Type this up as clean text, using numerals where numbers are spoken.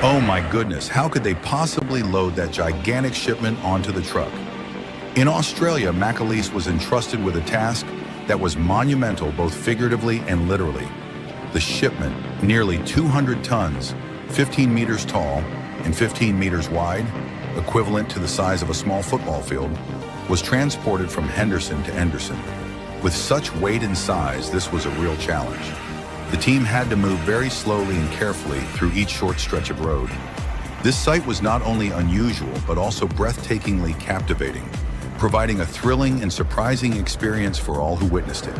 Oh my goodness, how could they possibly load that gigantic shipment onto the truck? In Australia, McAleese was entrusted with a task that was monumental both figuratively and literally. The shipment, nearly 200 tons, 15 meters tall and 15 meters wide, equivalent to the size of a small football field, was transported from Henderson to Anderson. With such weight and size, this was a real challenge. The team had to move very slowly and carefully through each short stretch of road. This sight was not only unusual, but also breathtakingly captivating, providing a thrilling and surprising experience for all who witnessed it.